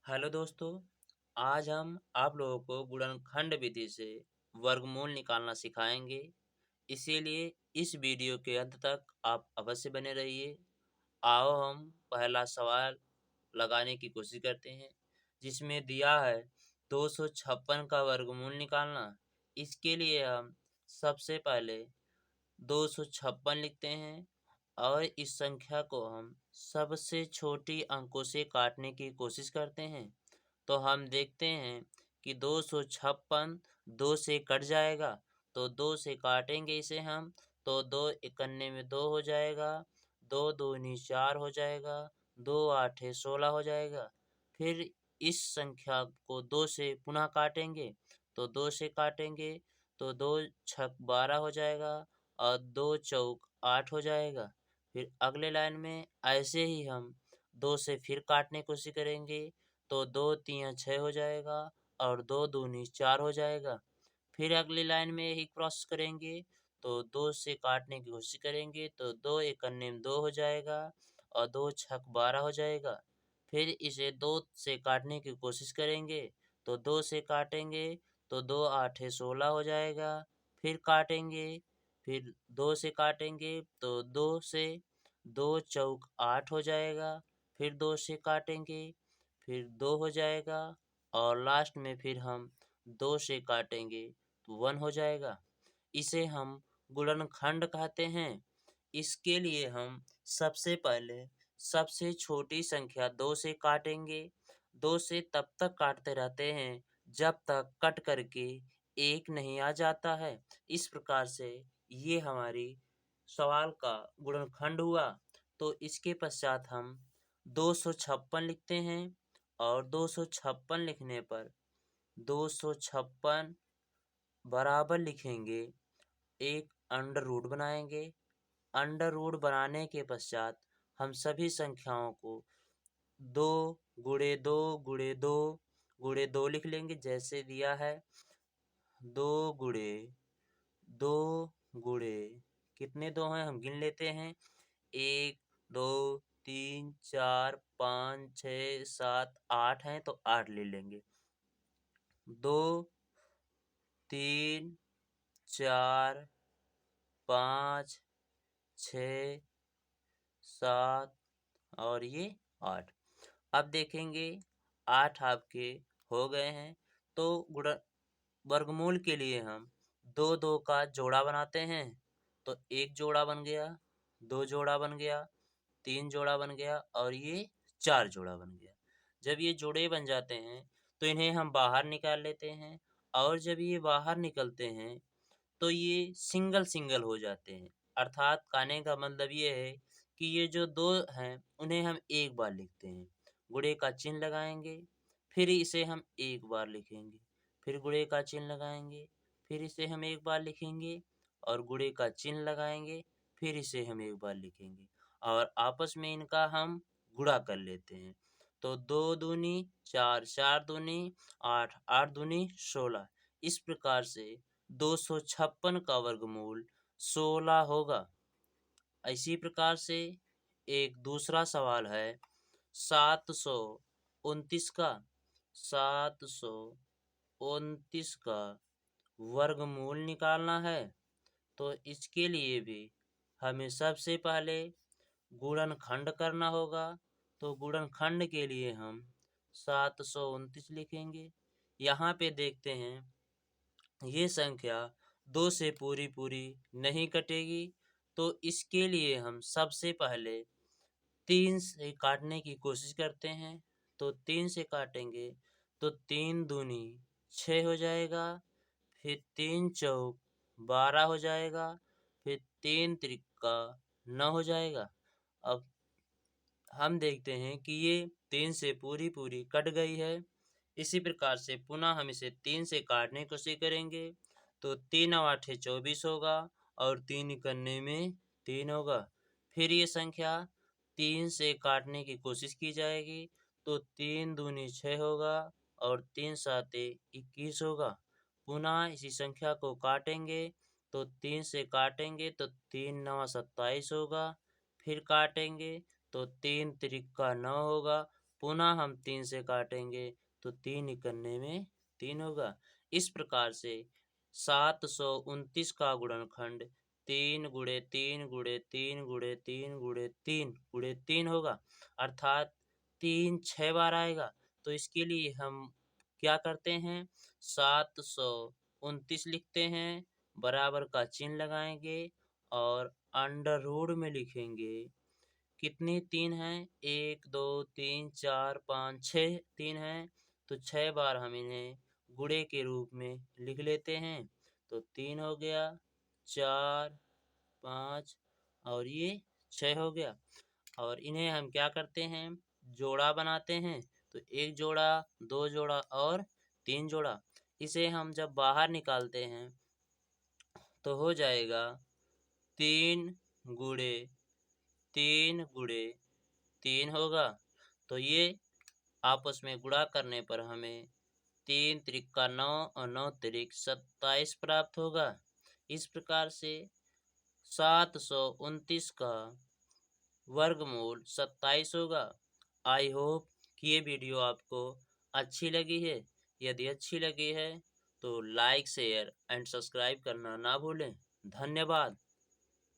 Hello दोस्तों। आज हम आप लोगों को गुणनखंड विधि से वर्गमूल निकालना सिखाएंगे। इसीलिए इस वीडियो के अंत तक आप अवश्य बने रहिए। आओ हम पहला सवाल लगाने की कोशिश करते हैं, जिसमें दिया है 256 का वर्गमूल निकालना। इसके लिए हम सबसे पहले 256 लिखते हैं और इस संख्या को हम सबसे छोटी अंकों से काटने की कोशिश करते हैं। तो हम देखते हैं कि 256 2 से कट जाएगा, तो 2 से काटेंगे इसे हम, तो 2 इकन्ने में 2 हो जाएगा, 2 दूनी 4 हो जाएगा, 2 आठे 16 हो जाएगा। फिर इस संख्या को 2 से पुनः काटेंगे, तो 2 से काटेंगे तो 2 छक 12 हो जाएगा और 2 चौक 8 हो जाएगा। फिर अगले लाइन में ऐसे ही हम 2 से फिर काटने की कोशिश करेंगे, तो 2 तिया 6 हो जाएगा और 2 दूनी 4 हो जाएगा। फिर अगली लाइन में यही क्रॉस करेंगे, तो 2 से काटने की कोशिश करेंगे, तो 2 इकन्ने में 2 हो जाएगा और 2 छक 12 हो जाएगा। फिर इसे 2 से काटने की कोशिश करेंगे, तो 2 से काटेंगे तो 2 आठे 16 हो जाएगा। फिर काटेंगे, फिर 2 से काटेंगे तो 2 से 2 चौक 8 हो जाएगा। फिर 2 से काटेंगे, फिर 2 हो जाएगा और लास्ट में फिर हम 2 से काटेंगे तो 1 हो जाएगा। इसे हम गुणनखंड कहते हैं। इसके लिए हम सबसे पहले सबसे छोटी संख्या 2 से काटेंगे। 2 से तब तक काटते रहते हैं जब तक कट करके 1 नहीं आ जाता है। इस प्रकार से ये हमारी सवाल का गुणनखंड हुआ। तो इसके पश्चात हम 256 लिखते हैं और 256 लिखने पर 256 बराबर लिखेंगे, एक अंडर रूट बनाएंगे। अंडर रूट बनाने के पश्चात हम सभी संख्याओं को 2 गुणे 2 गुणे 2 गुणे 2 लिख लेंगे, जैसे दिया है। 2 गुणे 2 गुणे कितने 2 हैं हम गिन लेते हैं। 1 2 3 4 5 6 7 8 हैं, तो 8 ले लेंगे। 2 3 4 5 6 7 और ये 8। अब देखेंगे 8 आपके हो गए हैं। तो गुण वर्गमूल के लिए हम 2 2 का जोड़ा बनाते हैं, तो 1 जोड़ा बन गया, 2 जोड़ा बन गया, 3 जोड़ा बन गया और ये 4 जोड़ा बन गया। जब ये जोड़े बन जाते हैं तो इन्हें हम बाहर निकाल लेते हैं, और जब ये बाहर निकलते हैं तो ये सिंगल सिंगल हो जाते हैं। अर्थात कहने का मतलब ये है कि ये जो 2 हैं उन्हें हम एक बार लिखते हैं। गुणे का चिन्ह लगाएंगे, फिर इसे हम एक बार लिखेंगे, फिर गुणे का चिन्ह लगाएंगे, फिर इसे हम एक बार लिखेंगे और गुणे का चिन्ह लगाएंगे, फिर इसे हम एक बार लिखेंगे और आपस में इनका हम गुणा कर लेते हैं। तो 2 दूनी 4, 4 दूनी 8, 8 दूनी 16। इस प्रकार से 256 का वर्गमूल 16 होगा। इसी प्रकार से एक दूसरा सवाल है 729 का। 729 का वर्गमूल निकालना है, तो इसके लिए भी हमें सबसे पहले गुणनखंड करना होगा। तो गुणनखंड के लिए हम 729 लिखेंगे। यहाँ पे देखते हैं ये संख्या 2 से पूरी पूरी नहीं कटेगी, तो इसके लिए हम सबसे पहले 3 से काटने की कोशिश करते हैं। तो 3 से काटेंगे तो 3 दूनी 6 हो जाएगा, फिर 3 चौक 12 हो जाएगा, फिर 3 त्रिका 9 हो जाएगा। अब हम देखते हैं कि ये 3 से पूरी पूरी कट गई है। इसी प्रकार से पुनः हम इसे 3 से काटने की कोशिश करेंगे, तो 3 आठे 24 होगा और 3 इकन्ने में 3 होगा। फिर ये संख्या 3 से काटने की कोशिश की जाएगी, तो 3 दूनी 6 होगा और 3 साते 21 होगा। पुनः इसी संख्या को काटेंगे, तो 3 से काटेंगे तो 3 9 27 होगा। फिर काटेंगे तो 3 त्रिका 9 होगा। पुनः हम 3 से काटेंगे तो 3 इकन्ने में 3 होगा। इस प्रकार से 729 का गुणनखंड 3 गुणे 3 गुणे 3 गुणे 3 गुणे 3 गुणे 3 होगा, अर्थात 3 6 बार आएगा। तो इसके लिए हम क्या करते हैं, 729 लिखते हैं, बराबर का चिन्ह लगाएंगे और अंडर रूट में लिखेंगे। कितनी 3 हैं, 1 2 3 4 5 6 3 हैं, तो 6 बार हम इन्हें गुणे के रूप में लिख लेते हैं। तो 3 हो गया, 4 5 और ये 6 हो गया। और इन्हें हम क्या करते हैं, जोड़ा बनाते हैं। तो 1 जोड़ा, 2 जोड़ा और 3 जोड़ा। इसे हम जब बाहर निकालते हैं तो हो जाएगा 3 गुणे 3 गुणे 3 होगा। तो ये आपस में गुणा करने पर हमें 3 त्रिका 9 और 9 त्रिक 27 प्राप्त होगा। इस प्रकार से 729 का वर्गमूल 27 होगा। आई होप कि ये वीडियो आपको अच्छी लगी है। यदि अच्छी लगी है तो लाइक शेयर एंड सब्सक्राइब करना ना भूलें। धन्यवाद।